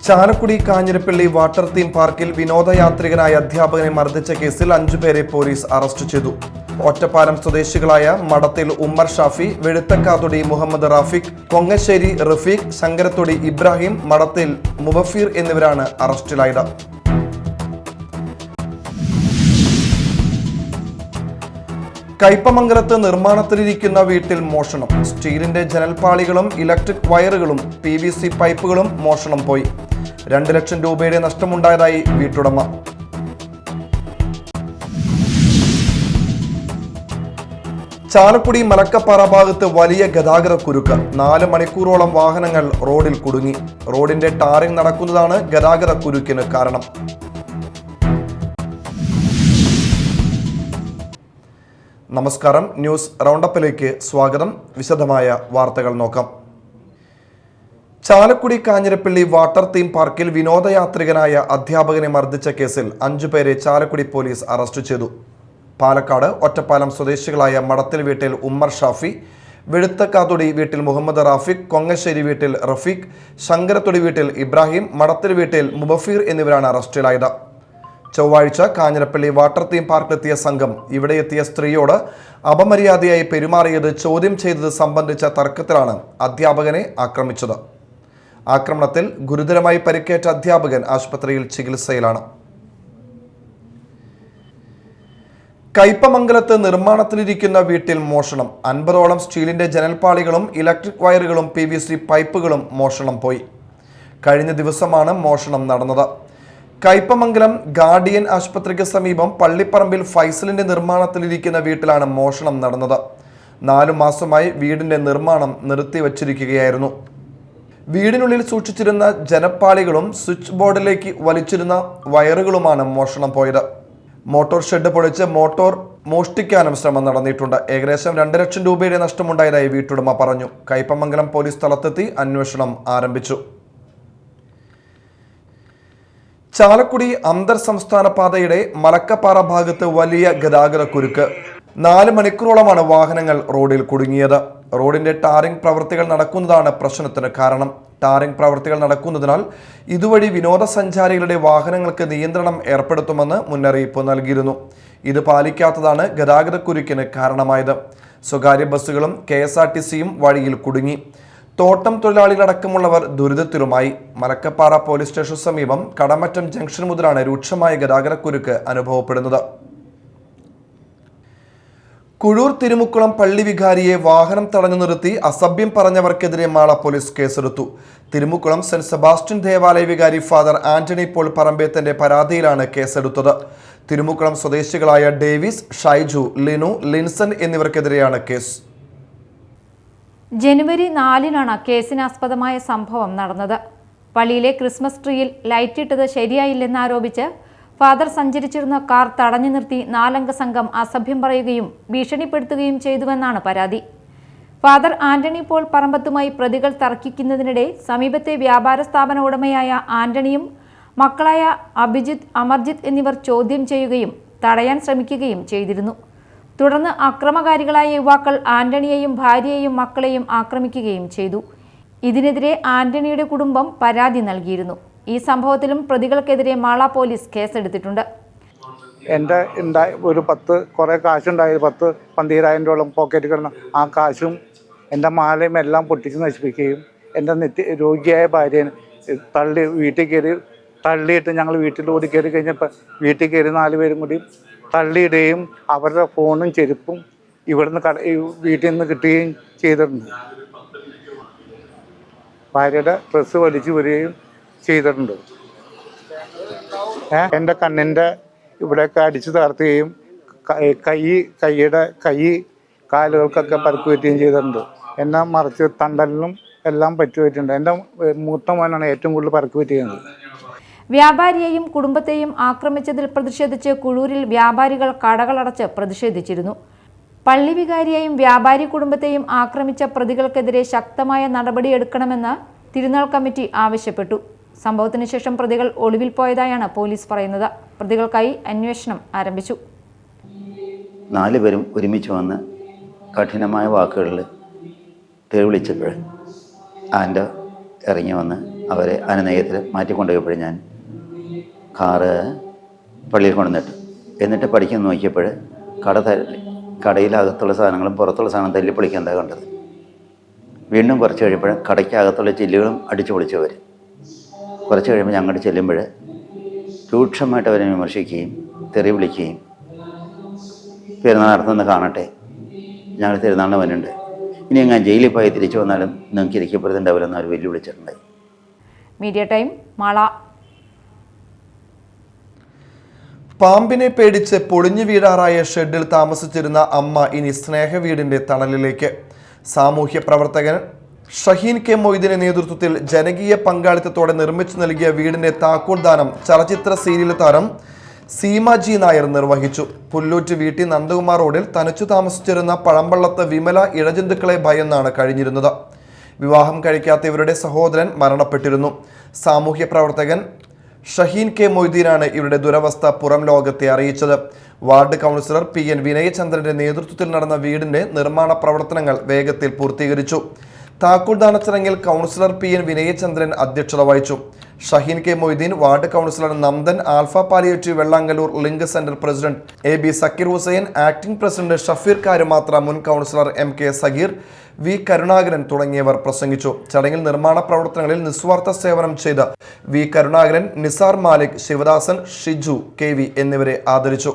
Chalakudy Kanjirappally water theme പാർക്കിൽ വിനോദയാത്രികനായ അധ്യാപകനെ മർദ്ദിച്ച കേസിൽ 5 പേരെ പോലീസ് അറസ്റ്റ് ചെയ്തു. ഒറ്റപ്പാലം സ്വദേശികളായ മടത്തിൽ ഉമ്മർ ഷാഫി, വെഴുത്തക്കാതൊടി മുഹമ്മദ് റാഫിഖ്, കൊങ്ങശ്ശേരി റഫീഖ്, ശങ്കരത്തൊടി ഇബ്രാഹിം, മടത്തിൽ മുബഫീർ എന്നിവരാണ് അറസ്റ്റിലായത്. കയ്പമംഗലത്ത് നിർമ്മാണത്തിലിരിക്കുന്ന വീട്ടിൽ മോഷണം. സ്റ്റീലിന്റെ ജനൽപ്പാളികളും ഇലക്ട്രിക് വയറുകളും PVC പൈപ്പുകളും മോഷണം പോയി. 2 ലക്ഷം രൂപയുടെ നഷ്ടമുണ്ടായതായി വീട്ടുടമ. ചാലക്കുടി മലക്കപ്പാറ ഭാഗത്ത് വലിയ ഗതാഗത കുരുക്ക്. 4 മണിക്കൂറോളം വാഹനങ്ങൾ റോഡിൽ കുടുങ്ങി. റോഡിന്റെ ടാറിംഗ് നടക്കുന്നതാണ് ഗതാഗത കുരുക്കിന് കാരണം. നമസ്കാരം, ന്യൂസ് റൗണ്ടപ്പിലേക്ക് സ്വാഗതം. വിശദമായ വാർത്തകൾ നോക്കാം. ചാലക്കുടി കാഞ്ഞിരപ്പള്ളി വാട്ടർ തീം പാർക്കിൽ വിനോദയാത്രികനായ അധ്യാപകനെ മർദ്ദിച്ച കേസിൽ 5 പേരെ ചാലക്കുടി പോലീസ് അറസ്റ്റ് ചെയ്തു. പാലക്കാട് ഒറ്റപ്പാലം സ്വദേശികളായ മടത്തിൽ വീട്ടിൽ ഉമ്മർ ഷാഫി, വെഴുത്തക്കാതൊടി വീട്ടിൽ മുഹമ്മദ് റാഫിഖ്, കൊങ്ങശ്ശേരി വീട്ടിൽ റഫീഖ്, ശങ്കരത്തൊടി വീട്ടിൽ ഇബ്രാഹിം, മടത്തിൽ വീട്ടിൽ മുബഫീർ എന്നിവരാണ് അറസ്റ്റിലായത്. ചൊവ്വാഴ്ച കാഞ്ഞിരപ്പള്ളി വാട്ടർ തീം പാർക്കിലെത്തിയ സംഘം ഇവിടെ എത്തിയ സ്ത്രീയോട് അപമര്യാദയായി പെരുമാറിയത് ചോദ്യം ചെയ്തത് സംബന്ധിച്ച തർക്കത്തിലാണ് അധ്യാപകനെ ആക്രമിച്ചത്. ആക്രമണത്തിൽ ഗുരുതരമായി പരിക്കേറ്റ അധ്യാപകൻ ആശുപത്രിയിൽ ചികിത്സയിലാണ്. കയ്പമംഗലത്ത് നിർമ്മാണത്തിലിരിക്കുന്ന വീട്ടിൽ മോഷണം. 50ഓളം സ്റ്റീലിന്റെ ജനൽപ്പാളികളും ഇലക്ട്രിക് വയറുകളും PVC പൈപ്പുകളും മോഷണം പോയി. കഴിഞ്ഞ ദിവസമാണ് മോഷണം നടന്നത്. കയ്പമംഗലം ഗാർഡിയൻ ആശുപത്രിക്ക് സമീപം പള്ളിപ്പറമ്പിൽ ഫൈസലിന്റെ നിർമ്മാണത്തിലിരിക്കുന്ന വീട്ടിലാണ് മോഷണം നടന്നത്. 4 മാസമായി വീടിന്റെ നിർമ്മാണം നിർത്തിവച്ചിരിക്കുകയായിരുന്നു. വീടിനുള്ളിൽ സൂക്ഷിച്ചിരുന്ന ജനപ്പാളികളും സ്വിച്ച് ബോർഡിലേക്ക് വലിച്ചിരുന്ന വയറുകളുമാണ് മോഷണം പോയത്. മോട്ടോർ ഷെഡ് പൊളിച്ച് മോട്ടോർ മോഷ്ടിക്കാനും ശ്രമം നടന്നിട്ടുണ്ട്. ഏകദേശം 2 ലക്ഷം രൂപയുടെ നഷ്ടമുണ്ടായതായി വീട്ടുടമ പറഞ്ഞു. കയ്പമംഗലം പോലീസ് സ്ഥലത്തെത്തി അന്വേഷണം ആരംഭിച്ചു. ചാലക്കുടി അന്തർ സംസ്ഥാന പാതയുടെ മലക്കപ്പാറ ഭാഗത്ത് വലിയ ഗതാഗത കുരുക്ക്. 4 മണിക്കൂറോളമാണ് വാഹനങ്ങൾ റോഡിൽ കുടുങ്ങിയത്. റോഡിന്റെ ടാറിംഗ് പ്രവൃത്തികൾ നടക്കുന്നതാണ് പ്രശ്നത്തിന് കാരണം. ടാറിംഗ് പ്രവൃത്തികൾ നടക്കുന്നതിനാൽ ഇതുവഴി വിനോദസഞ്ചാരികളുടെ വാഹനങ്ങൾക്ക് നിയന്ത്രണം ഏർപ്പെടുത്തുമെന്ന് മുന്നറിയിപ്പ് നൽകിയിരുന്നു. ഇത് പാലിക്കാത്തതാണ് ഗതാഗത കുരുക്കിന് കാരണമായത്. സ്വകാര്യ ബസ്സുകളും KSRTCയും വഴിയിൽ കുടുങ്ങി. തോട്ടം തൊഴിലാളികളടക്കമുള്ളവർ ദുരിതത്തിലുമായി. മലക്കപ്പാറ പോലീസ് സ്റ്റേഷന് സമീപം കടമറ്റം ജംഗ്ഷൻ മുതലാണ് രൂക്ഷമായ ഗതാഗതക്കുരുക്ക് അനുഭവപ്പെടുന്നത്. കുഴൂർ തിരുമുക്കുളം പള്ളി വികാരിയെ വാഹനം തടഞ്ഞു നിർത്തി അസഭ്യം പറഞ്ഞവർക്കെതിരെ മാള പോലീസ് കേസെടുത്തു. തിരുമുക്കുളം സെന്റ് സെബാസ്റ്റ്യൻ ദേവാലയ വികാരി ഫാദർ ആന്റണി പോൾ പറമ്പേത്തന്റെ പരാതിയിലാണ് കേസെടുത്തത്. തിരുമുക്കുളം സ്വദേശികളായ ഡേവിസ്, ഷൈജു, ലിനു, ലിൻസൺ എന്നിവർക്കെതിരെയാണ് കേസ്. ജനുവരി 4-നാണ് കേസിനാസ്പദമായ സംഭവം നടന്നത്. പള്ളിയിലെ ക്രിസ്മസ് ട്രീയിൽ ലൈറ്റിട്ടത് ശരിയായില്ലെന്നാരോപിച്ച് ഫാദർ സഞ്ചരിച്ചിരുന്ന കാർ തടഞ്ഞു നിർത്തി 4-അംഗ സംഘം അസഭ്യം പറയുകയും ഭീഷണിപ്പെടുത്തുകയും ചെയ്തുവെന്നാണ് പരാതി. ഫാദർ ആന്റണി പോൾ പറമ്പത്തുമായി പ്രതികൾ തർക്കിക്കുന്നതിനിടെ സമീപത്തെ വ്യാപാര സ്ഥാപന ഉടമയായ ആന്റണിയും മക്കളായ അഭിജിത്ത്, അമർജിത്ത് എന്നിവർ ചോദ്യം ചെയ്യുകയും തടയാൻ ശ്രമിക്കുകയും ചെയ്തിരുന്നു. തുടർന്ന് അക്രമകാരികളായ യുവാക്കൾ ആന്റണിയെയും ഭാര്യയെയും മക്കളെയും ആക്രമിക്കുകയും ചെയ്തു. ഇതിനെതിരെ ആന്റണിയുടെ കുടുംബം പരാതി നൽകിയിരുന്നു. ഈ സംഭവത്തിലും പ്രതികൾക്കെതിരെ മാള പോലീസ് കേസെടുത്തിട്ടുണ്ട്. എൻ്റെ ഒരു കുറേ കാശുണ്ടായത് 10-12,000 രൂപ പോക്കറ്റ് കിടന്ന ആ കാശും എൻ്റെ മാലയും എല്ലാം പൊട്ടിച്ച് നശിപ്പിക്കുകയും എൻ്റെ രോഗിയായ ഭാര്യനെ വീട്ടിൽ കയറി തള്ളിയിട്ട് ഞങ്ങൾ വീട്ടിൽ ഓടി കയറി കഴിഞ്ഞപ്പോൾ വീട്ടിൽ കയറി 4 പേരും കൂടി തള്ളിയിടുകയും അവരുടെ ഫോണും ചെരുപ്പും ഇവിടുന്ന് വീട്ടിൽ നിന്ന് കിട്ടുകയും ചെയ്തിട്ടുണ്ട്. ഭാര്യയുടെ ഡ്രസ്സ് വലിച്ചു വരികയും ചെയ്തിട്ടുണ്ട്. എൻ്റെ കണ്ണിൻ്റെ ഇവിടെയൊക്കെ അടിച്ചു തകർത്തുകയും കാലുകൾക്കൊക്കെ പരുക്ക് പറ്റുകയും ചെയ്തിട്ടുണ്ട്. എന്നെ മറിച്ച് തണ്ടലിനും എല്ലാം പറ്റുപറ്റിയിട്ടുണ്ട്. എൻ്റെ മൂത്ത മോനാണ് ഏറ്റവും കൂടുതൽ പരുക്ക് പറ്റിയത്. വ്യാപാരിയെയും കുടുംബത്തെയും ആക്രമിച്ചതിൽ പ്രതിഷേധിച്ച് കുഴൂരിൽ വ്യാപാരികൾ കടകളടച്ച് പ്രതിഷേധിച്ചിരുന്നു. പള്ളി വികാരിയെയും വ്യാപാരി കുടുംബത്തെയും ആക്രമിച്ച പ്രതികൾക്കെതിരെ ശക്തമായ നടപടിയെടുക്കണമെന്ന് തിരുനാൾ കമ്മിറ്റി ആവശ്യപ്പെട്ടു. സംഭവത്തിന് ശേഷം പ്രതികൾ ഒളിവിൽ പോയതായാണ് പോലീസ് പറയുന്നത്. പ്രതികൾക്കായി അന്വേഷണം ആരംഭിച്ചു. 4 പേരും ഒരുമിച്ച് വന്ന് കഠിനമായ വാക്കുകളിൽ തെളിവിളിച്ചപ്പോൾ ആൻ്റെ ഇറങ്ങി വന്ന് അവരെ അനുനയത്തിൽ മാറ്റിക്കൊണ്ടുപോയപ്പോൾ ഞാൻ കാറ് പള്ളിയിൽ കൊണ്ടുവന്നിട്ട് എന്നിട്ട് പഠിക്കാൻ നോക്കിയപ്പോൾ കടയിലകത്തുള്ള സാധനങ്ങളും പുറത്തുള്ള സാധനം തല്ലിപ്പൊളിക്കാൻ എന്താ കണ്ടത്. വീണ്ടും കുറച്ച് കഴിയുമ്പോൾ കടയ്ക്കകത്തുള്ള ചില്ലുകളും അടിച്ചു പൊളിച്ചവർ. കുറച്ച് കഴിയുമ്പോൾ ഞങ്ങൾ ചെല്ലുമ്പോൾ രൂക്ഷമായിട്ട് അവരെ വിമർശിക്കുകയും തെറി വിളിക്കുകയും പെരുന്നാൾ നടത്തുന്നത് കാണട്ടെ, ഞങ്ങൾ പെരുന്നാളിന് വരുന്നുണ്ട്, ഇനി ഞാൻ ജയിലിൽ പോയി തിരിച്ചു വന്നാലും നിങ്ങൾക്ക് ഇരിക്കപ്പെടുന്നുണ്ടാവില്ലെന്ന് അവർ വെല്ലുവിളിച്ചിട്ടുണ്ടായി. Media time Mala. പാമ്പിനെ പേടിച്ച് പൊളിഞ്ഞു വീഴാറായ ഷെഡിൽ താമസിച്ചിരുന്ന അമ്മ ഇനി സ്നേഹവീടിന്റെ തണലിലേക്ക്. സാമൂഹ്യ പ്രവർത്തകൻ ഷഹീൻ കെ മൊയ്തീന്റെ നേതൃത്വത്തിൽ ജനകീയ പങ്കാളിത്തത്തോടെ നിർമ്മിച്ചു നൽകിയ വീടിന്റെ താക്കോൽ ദാനം ചലച്ചിത്ര സീരിയൽ താരം സീമ ജി നായർ നിർവഹിച്ചു. പുല്ലൂറ്റ് വീട്ടി നന്ദകുമാർ റോഡിൽ തനിച്ചു താമസിച്ചിരുന്ന പഴമ്പള്ളത്ത് വിമല ഇഴജന്തുക്കളെ ഭയന്നാണ് കഴിഞ്ഞിരുന്നത്. വിവാഹം കഴിക്കാത്ത ഇവരുടെ സഹോദരൻ മരണപ്പെട്ടിരുന്നു. സാമൂഹ്യ പ്രവർത്തകൻ ഷഹീൻ കെ മൊയ്തീനാണ് ഇവരുടെ ദുരവസ്ഥ പുറം ലോകത്തെ അറിയിച്ചത്. വാർഡ് കൗൺസിലർ PN വിനയചന്ദ്രന്റെ നേതൃത്വത്തിൽ നടന്ന വീടിന്റെ നിർമ്മാണ പ്രവർത്തനങ്ങൾ വേഗത്തിൽ പൂർത്തീകരിച്ചു. താക്കോൽദാന ചടങ്ങിൽ കൗൺസിലർ PN വിനയചന്ദ്രൻ അധ്യക്ഷത വഹിച്ചു. Shaheen K Moideen, ward councillor Nandan, alpha palliative Vellangallur link centre president AB Sakir Hussain, acting president Shafeer Karumathra, മുൻ councillor MK Sageer, V Karunakaran തുടങ്ങിയവർ പ്രസംഗിച്ചു. ചടങ്ങിൽ നിർമ്മാണ പ്രവർത്തനങ്ങളിൽ നിസ്വാർത്ഥ സേവനം ചെയ്ത V കരുണാകരൻ, നിസാർ മാലിക്, ശിവദാസൻ, ഷിജു KV എന്നിവരെ ആദരിച്ചു.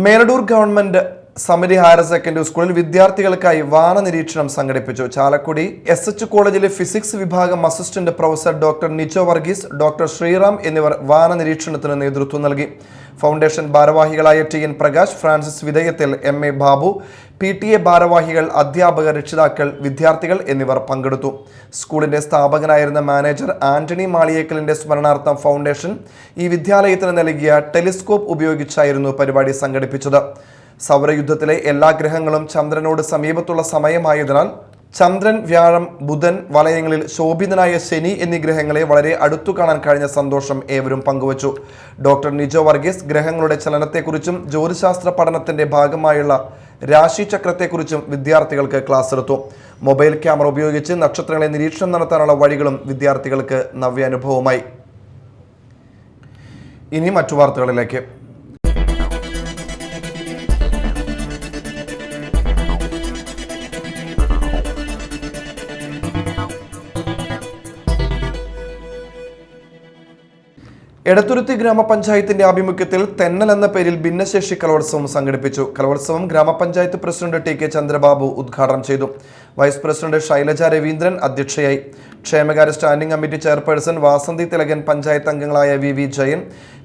മേലടൂർ ഗവൺമെന്റ് സമരി ഹയർ സെക്കൻഡറി സ്കൂളിൽ വിദ്യാർത്ഥികൾക്കായി വാന നിരീക്ഷണം സംഘടിപ്പിച്ചു. ചാലക്കുടി SH കോളേജിലെ ഫിസിക്സ് വിഭാഗം assistant professor doctor Nijo Varghese, doctor Sreeram എന്നിവർ വാന നിരീക്ഷണത്തിന് നേതൃത്വം നൽകി. ഫൗണ്ടേഷൻ ഭാരവാഹികളായ TN പ്രകാശ്, ഫ്രാൻസിസ് വിധേയത്തിൽ, MA ബാബു, PTA ഭാരവാഹികൾ, അധ്യാപകർ, രക്ഷിതാക്കൾ, വിദ്യാർത്ഥികൾ എന്നിവർ പങ്കെടുത്തു. സ്കൂളിന്റെ സ്ഥാപകനായിരുന്ന മാനേജർ ആന്റണി മാളിയേക്കലിന്റെ സ്മരണാർത്ഥം ഫൗണ്ടേഷൻ ഈ വിദ്യാലയത്തിന് നൽകിയ ടെലിസ്കോപ്പ് ഉപയോഗിച്ചായിരുന്നു പരിപാടി സംഘടിപ്പിച്ചത്. സൗരയുദ്ധത്തിലെ എല്ലാ ഗ്രഹങ്ങളും ചന്ദ്രനോട് സമീപത്തുള്ള സമയമായതിനാൽ ചന്ദ്രൻ, വ്യാഴം, ബുധൻ വലയങ്ങളിൽ ശോഭിതനായ ശനി എന്നീ ഗ്രഹങ്ങളെ വളരെ അടുത്തു കാണാൻ കഴിഞ്ഞ സന്തോഷം ഏവരും പങ്കുവച്ചു. ഡോക്ടർ നിജോ വർഗീസ് ഗ്രഹങ്ങളുടെ ചലനത്തെക്കുറിച്ചും ജ്യോതിശാസ്ത്ര പഠനത്തിന്റെ ഭാഗമായുള്ള രാശിചക്രത്തെക്കുറിച്ചും വിദ്യാർത്ഥികൾക്ക് ക്ലാസ് എടുത്തു. മൊബൈൽ ക്യാമറ ഉപയോഗിച്ച് നക്ഷത്രങ്ങളെ നിരീക്ഷണം നടത്താനുള്ള വഴികളും വിദ്യാർത്ഥികൾക്ക് നവ്യാനുഭവമായി. ഇനി മറ്റു വാർത്തകളിലേക്ക്. എടത്തുരുത്തി ഗ്രാമപഞ്ചായത്തിന്റെ ആഭിമുഖ്യത്തിൽ തെന്നൽ എന്ന പേരിൽ ഭിന്നശേഷി കലോത്സവം സംഘടിപ്പിച്ചു. കലോത്സവം ഗ്രാമപഞ്ചായത്ത് പ്രസിഡന്റ് TK ചന്ദ്രബാബു ഉദ്ഘാടനം ചെയ്തു. വൈസ് പ്രസിഡന്റ് ശൈലജ രവീന്ദ്രൻ അധ്യക്ഷയായി. ക്ഷേമകാര്യ standing committee chairperson Vasanthi Thilakan, panchayat അംഗങ്ങളായ VV Jayan,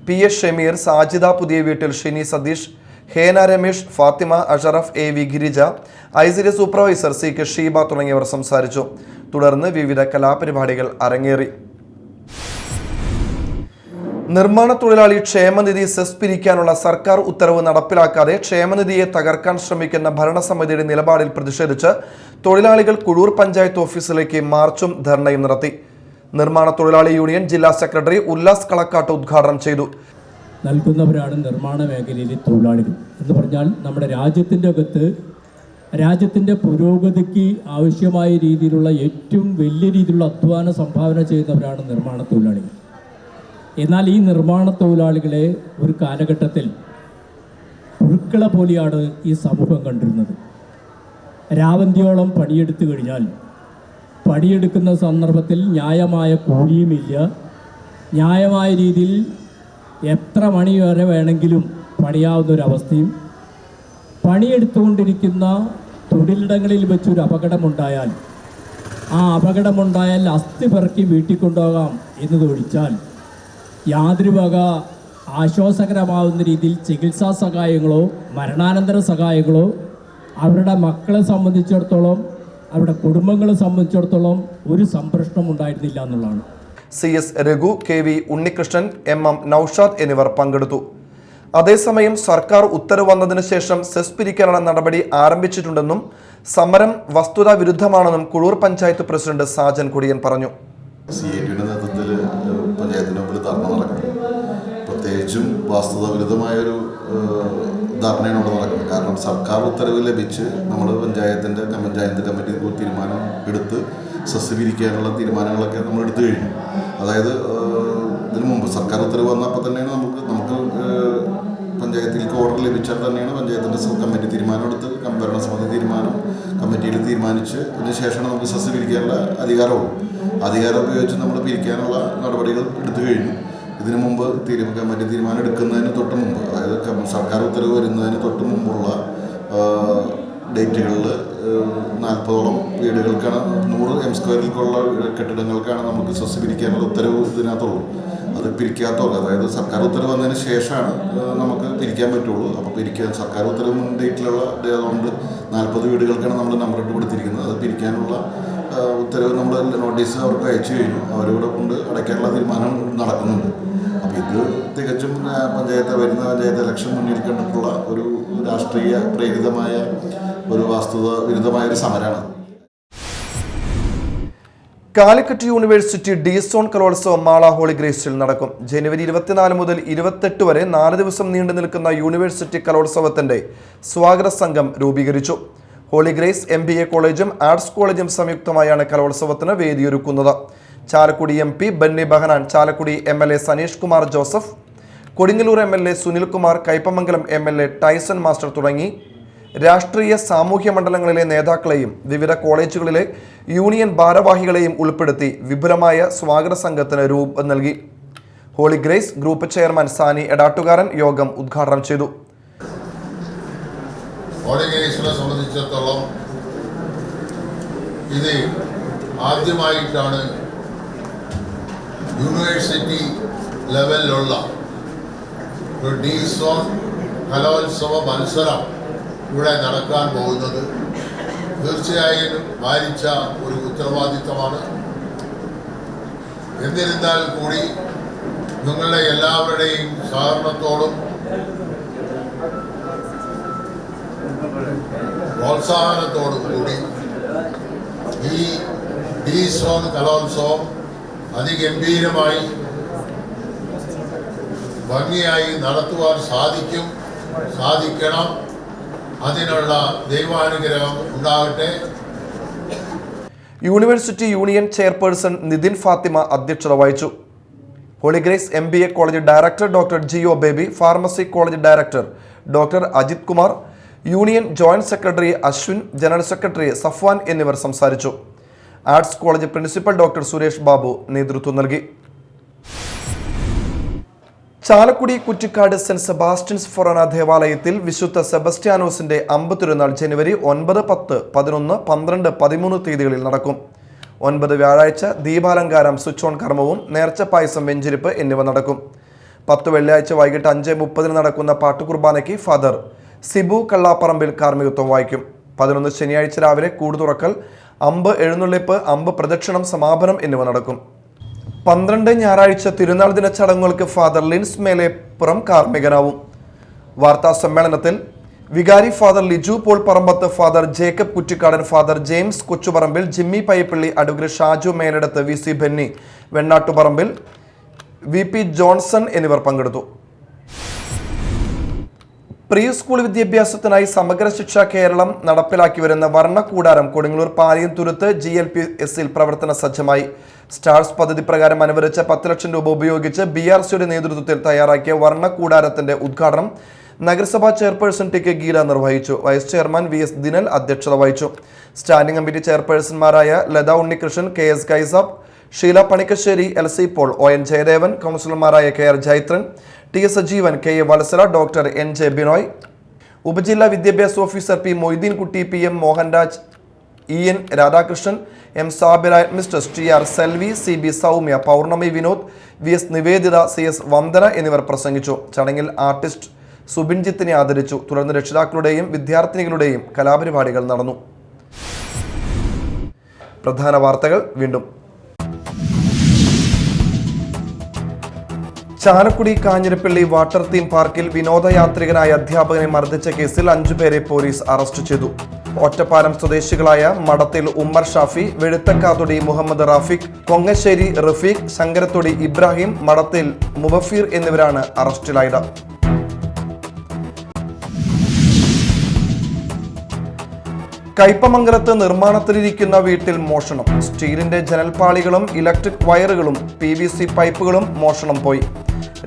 PS Shameer, Sajida Puthiya Veettil, Shini Satheesh, Hena Ramesh, Fathima, Ashraf, AV Girija, ICD supervisor CK Sheeba തുടങ്ങിയവർ സംസാരിച്ചു. തുടർന്ന് വിവിധ കലാപരിപാടികൾ അരങ്ങേറി. നിർമ്മാണ തൊഴിലാളി ക്ഷേമനിധി സെസ് പിരിക്കാനുള്ള സർക്കാർ ഉത്തരവ് നടപ്പിലാക്കാതെ ക്ഷേമനിധിയെ തകർക്കാൻ ശ്രമിക്കുന്ന ഭരണസമിതിയുടെ നിലപാടിൽ പ്രതിഷേധിച്ച് തൊഴിലാളികൾ കുഴൂർ പഞ്ചായത്ത് ഓഫീസിലേക്ക് മാർച്ചും ധർണയും നടത്തി. നിർമ്മാണ തൊഴിലാളി യൂണിയൻ ജില്ലാ സെക്രട്ടറി ഉല്ലാസ് കളക്കാട്ട് ഉദ്ഘാടനം ചെയ്തു. നൽകുന്നവരാണ് നിർമ്മാണ മേഖലയിലെ തൊഴിലാളികൾ എന്ന് പറഞ്ഞാൽ നമ്മുടെ രാജ്യത്തിൻ്റെ അകത്ത് രാജ്യത്തിൻ്റെ പുരോഗതിക്ക് ആവശ്യമായ രീതിയിലുള്ള ഏറ്റവും വലിയ രീതിയിലുള്ള അധ്വാന സംഭാവന ചെയ്യുന്നവരാണ് നിർമ്മാണ തൊഴിലാളികൾ. എന്നാൽ ഈ നിർമ്മാണ തൊഴിലാളികളെ ഒരു കാലഘട്ടത്തിൽ പുഴുക്കളെ പോലെയാണ് ഈ സമൂഹം കണ്ടിരുന്നത്. രാവന്തിയോളം പണിയെടുത്തു കഴിഞ്ഞാൽ പണിയെടുക്കുന്ന സന്ദർഭത്തിൽ ന്യായമായ കൂലിയുമില്ല. ന്യായമായ രീതിയിൽ എത്ര മണി വരെ വേണമെങ്കിലും പണിയാവുന്നൊരവസ്ഥയും, പണിയെടുത്തുകൊണ്ടിരിക്കുന്ന തൊഴിലിടങ്ങളിൽ വെച്ചൊരു അപകടമുണ്ടായാൽ ആ അപകടമുണ്ടായാൽ അസ്ഥി പെറുക്കി വീട്ടിൽ കൊണ്ടുപോകാം എന്നതൊഴിച്ചാൽ യാതൊരു വക ആശ്വാസകരമാവുന്ന രീതിയിൽ ചികിത്സാ സഹായങ്ങളോ മരണാനന്തര സഹായങ്ങളോ അവരുടെ മക്കളെ സംബന്ധിച്ചിടത്തോളം അവരുടെ കുടുംബങ്ങളെ സംബന്ധിച്ചിടത്തോളം ഒരു സംരക്ഷണം ഉണ്ടായിരുന്നില്ല എന്നുള്ളതാണ്. CS Raghu, KV Unnikrishnan, MM Naushad എന്നിവർ പങ്കെടുത്തു. അതേസമയം സർക്കാർ ഉത്തരവ് വന്നതിന് ശേഷം സെസ് പിരിക്കാനുള്ള നടപടി ആരംഭിച്ചിട്ടുണ്ടെന്നും സമരം വസ്തുതാ വിരുദ്ധമാണെന്നും കുഴൂർ പഞ്ചായത്ത് പ്രസിഡന്റ് സാജൻ കുടിയൻ പറഞ്ഞു. CATയുടെ നേതൃത്വത്തിൽ പഞ്ചായത്തിൻ്റെ മുമ്പിൽ ധർണ നടക്കുന്നത് പ്രത്യേകിച്ചും വസ്തുതാവിരുദ്ധമായൊരു ധർണയാണ് ഇവിടെ നടക്കുന്നത്. കാരണം സർക്കാർ ഉത്തരവ് ലഭിച്ച് നമ്മൾ പഞ്ചായത്ത് കമ്മിറ്റി തീരുമാനം എടുത്ത് സെസ് പിരിക്കാനുള്ള തീരുമാനങ്ങളൊക്കെ നമ്മൾ എടുത്തു കഴിഞ്ഞു. അതായത് ഇതിനു മുമ്പ് സർക്കാർ ഉത്തരവ് വന്നപ്പോൾ തന്നെയാണ് നമുക്ക് പഞ്ചായത്തിലേക്ക് ഓർഡർ ലഭിച്ചാൽ തന്നെയാണ് പഞ്ചായത്തിൻ്റെ സബ് കമ്മിറ്റി തീരുമാനം എടുത്ത് ഭരണസമിതി തീരുമാനം കമ്മിറ്റിയിൽ തീരുമാനിച്ച് അതിന് ശേഷമാണ് നമുക്ക് സെസ് പിരിക്കാനുള്ള അധികാരമുള്ളൂ. അധികാരം ഉപയോഗിച്ച് നമ്മൾ പിരിക്കാനുള്ള നടപടികൾ എടുത്തു കഴിഞ്ഞു. ഇതിനു മുമ്പ് കമ്മിറ്റി തീരുമാനം എടുക്കുന്നതിന് തൊട്ട് മുമ്പ്, അതായത് സർക്കാർ ഉത്തരവ് വരുന്നതിന് തൊട്ട് മുമ്പുള്ള ഡേറ്റുകളിൽ 40ഓളം വീടുകൾക്കാണ് 100 m² കെട്ടിടങ്ങൾക്കാണ് നമുക്ക് സെസ് പിരിക്കാനുള്ള ഉത്തരവ് ഇതിനകത്തുള്ളൂ. അത് പിരിക്കാത്തവർക്ക്, അതായത് സർക്കാർ ഉത്തരവ് വന്നതിന് ശേഷമാണ് നമുക്ക് പിരിക്കാൻ പറ്റുള്ളൂ. അപ്പോൾ സർക്കാർ ഉത്തരവ് മുൻ ഡേറ്റിലുള്ള അതുകൊണ്ട് 40 വീടുകൾക്കാണ് നമ്മൾ നമ്പർ ഇട്ട് കൊടുത്തിരിക്കുന്നത്. അത് പിരിക്കാനുള്ള ഉത്തരവ് നമ്മൾ നോട്ടീസ് അവർക്ക് അയച്ചു കഴിഞ്ഞു. അവരിവിടെ കൊണ്ട് അടയ്ക്കാനുള്ള തീരുമാനം നടക്കുന്നുണ്ട്. അപ്പോൾ ഇത് തികച്ചും വരുന്ന പഞ്ചായത്ത് ഇലക്ഷൻ മുന്നിൽ കണ്ടിട്ടുള്ള ഒരു രാഷ്ട്രീയ പ്രേരിതമായ ഒരു വസ്തുത വിരുദ്ധമായ ഒരു സമരമാണ്. കാലിക്കറ്റ് യൂണിവേഴ്സിറ്റി ഡി സോൺ കലോത്സവം മാള ഹോളി ഗ്രേസിൽ നടക്കും. ജനുവരി 24 മുതൽ 28 വരെ 4 ദിവസം നീണ്ടു നിൽക്കുന്ന യൂണിവേഴ്സിറ്റി കലോത്സവത്തിന്റെ സ്വാഗത സംഘം രൂപീകരിച്ചു. ഹോളി ഗ്രേസ് MBA കോളേജും ആർട്സ് കോളേജും സംയുക്തമായാണ് കലോത്സവത്തിന് വേദിയൊരുക്കുന്നത്. Chalakudy MP Benny Behanan, Chalakudy MLA Saneesh Kumar Joseph, Kodungallur MLA Sunilkumar, Kaipamangalam MLA Tyson master തുടങ്ങി രാഷ്ട്രീയ സാമൂഹ്യ മണ്ഡലങ്ങളിലെ നേതാക്കളെയും വിവിധ കോളേജുകളിലെ യൂണിയൻ ഭാരവാഹികളെയും ഉൾപ്പെടുത്തി വിപുലമായ സ്വാഗത സംഘത്തിന് രൂപം നൽകി. ഹോളി ഗ്രേസ് ഗ്രൂപ്പ് ചെയർമാൻ സാനി എടാട്ടുകാരൻ യോഗം ഉദ്ഘാടനം ചെയ്തു. ഹോളി ഗ്രേസിനെ സംബന്ധിച്ചിടത്തോളം ഇത് ആദ്യമായിട്ടാണ് യൂണിവേഴ്സിറ്റി ലെവലിലുള്ള ഒരു ഡി സോൺ കലോത്സവ മത്സരം ഇവിടെ നടക്കാൻ പോകുന്നത്. തീർച്ചയായും ഭാരിച്ച ഒരു ഉത്തരവാദിത്തമാണ്. എന്നിരുന്നാൽ കൂടി നിങ്ങളുടെ എല്ലാവരുടെയും സഹകരണത്തോടും പ്രോത്സാഹനത്തോടും കൂടി ഈ ഡി സോൺ കലോത്സവം അതിഗംഭീരമായി ഭംഗിയായി നടത്തുവാൻ സാധിക്കണം. അതിനുള്ള ദൈവാനുഗ്രഹം ഉണ്ടാകട്ടെ. University union chairperson Nithin Fathima അധ്യക്ഷത വഹിച്ചു. Holy grace MBA college director doctor Jeo Baby, pharmacy college director doctor Ajith Kumar, union joint secretary Ashwin, general secretary Safwan എന്നിവർ സംസാരിച്ചു. Arts college principal doctor Suresh Babu നേതൃത്വം നൽകി. ചാലക്കുടി കുറ്റിക്കാട് സെന്റ് സെബാസ്റ്റ്യൻസ് ഫൊറോന ദേവാലയത്തിൽ വിശുദ്ധ സെബസ്റ്റ്യാനോസിന്റെ അമ്പത്തിരുന്നാൾ ജനുവരി 9, 10, 11, 12, 13 തീയതികളിൽ നടക്കും. 9 വ്യാഴാഴ്ച ദീപാലങ്കാരം, സ്വിച്ച് ഓൺ കർമ്മവും നേർച്ച പായസം, വെഞ്ചിരിപ്പ് എന്നിവ നടക്കും. 10 വെള്ളിയാഴ്ച വൈകിട്ട് 5:30 നടക്കുന്ന പാട്ടുകുർബാനയ്ക്ക് ഫാദർ സിബു കള്ളാപ്പറമ്പിൽ കാർമ്മികത്വം വഹിക്കും. 11 ശനിയാഴ്ച രാവിലെ കൂട് തുറക്കൽ, അമ്പ് എഴുന്നള്ളിപ്പ്, അമ്പ് പ്രദക്ഷിണം, സമാപനം എന്നിവ നടക്കും. 12 ഞായറാഴ്ച തിരുനാൾ ദിന ചടങ്ങുകൾക്ക് ഫാദർ ലിൻസ് മേലെപ്പുറം കാർമ്മികനാവും. വാർത്താ സമ്മേളനത്തിൽ വികാരി father Liju Paul Parambath, father Jacob Kuttikkadan, father James Kochuparambil, Jimmy Payyappilly, advocate Shaju Meleduth, VC Benny Vennattuparambil, VP Johnson എന്നിവർ പങ്കെടുത്തു. പ്രീ സ്കൂൾ വിദ്യാഭ്യാസത്തിനായി സമഗ്ര ശിക്ഷ കേരളം നടപ്പിലാക്കി വരുന്ന വർണ്ണക്കൂടാരം കൊടുങ്ങല്ലൂർ പാലിയംതുരുത്ത് GLPSൽ പ്രവർത്തന സജ്ജമായി. സ്റ്റാർസ് പദ്ധതി പ്രകാരം അനുവദിച്ച 10 ലക്ഷം രൂപ ഉപയോഗിച്ച് BRCയുടെ നേതൃത്വത്തിൽ തയ്യാറാക്കിയ വർണ്ണക്കൂടാരത്തിന്റെ ഉദ്ഘാടനം നഗരസഭാ ചെയർപേഴ്സൺ TK ഗീല നിർവഹിച്ചു. വൈസ് ചെയർമാൻ VS ദിനൽ അധ്യക്ഷത വഹിച്ചു. സ്റ്റാൻഡിംഗ് കമ്മിറ്റി ചെയർപേഴ്സൺമാരായ Latha Unnikrishnan, KS Kaisab, Sheela Panikkassery, LC Paul, ON Jayadevan, കൗൺസിലർമാരായ KR Jaithran, TS Sajeevan, KA Valsala, doctor NJ Binoy, ഉപജില്ലാ വിദ്യാഭ്യാസ officer P Moideen Kutty, PM Mohanraj, EN Radhakrishnan, M Sabira, mister TR Selvi, CB Soumya, Pournami Vinod, VS Niveditha, CS Vandana എന്നിവർ പ്രസംഗിച്ചു. ചടങ്ങിൽ ആർട്ടിസ്റ്റ് സുബിൻജിത്തിനെ ആദരിച്ചു. തുടർന്ന് രക്ഷിതാക്കളുടെയും വിദ്യാർത്ഥിനികളുടെയും കലാപരിപാടികൾ നടന്നു. പ്രധാന വാർത്തകൾ വീണ്ടും. ചാലക്കുടി കാഞ്ഞിരപ്പള്ളി വാട്ടർ തീം പാർക്കിൽ വിനോദയാത്രികനായ അധ്യാപകനെ മർദ്ദിച്ച കേസിൽ 5 പേരെ പോലീസ് അറസ്റ്റ് ചെയ്തു. ഒറ്റപ്പാലം സ്വദേശികളായ മടത്തിൽ ഉമ്മർ ഷാഫി, വെഴുത്തക്കാതൊടി മുഹമ്മദ് റാഫിഖ്, കൊങ്ങശ്ശേരി റഫീഖ്, ശങ്കരത്തൊടി ഇബ്രാഹിം, മടത്തിൽ മുബഫീർ എന്നിവരാണ് അറസ്റ്റിലായത്. കയ്പമംഗലത്ത് നിർമ്മാണത്തിലിരിക്കുന്ന വീട്ടിൽ മോഷണം. സ്റ്റീലിന്റെ ജനൽപ്പാളികളും ഇലക്ട്രിക് വയറുകളും PVC പൈപ്പുകളും മോഷണം പോയി.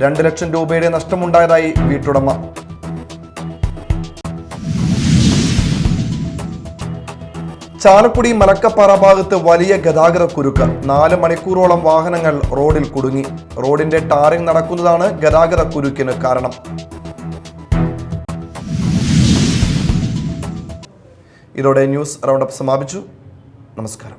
2 ലക്ഷം രൂപയുടെ നഷ്ടമുണ്ടായതായി വീട്ടുടമ. ചാലക്കുടി മലക്കപ്പാറ ഭാഗത്ത് വലിയ ഗതാഗത കുരുക്ക്. 4 മണിക്കൂറോളം വാഹനങ്ങൾ റോഡിൽ കുടുങ്ങി. റോഡിന്റെ ടാറിംഗ് നടക്കുന്നതാണ് ഗതാഗത കുരുക്കിന് കാരണം. ഇതോടെ ന്യൂസ് റൗണ്ടപ്പ് സമാപിച്ചു. നമസ്കാരം.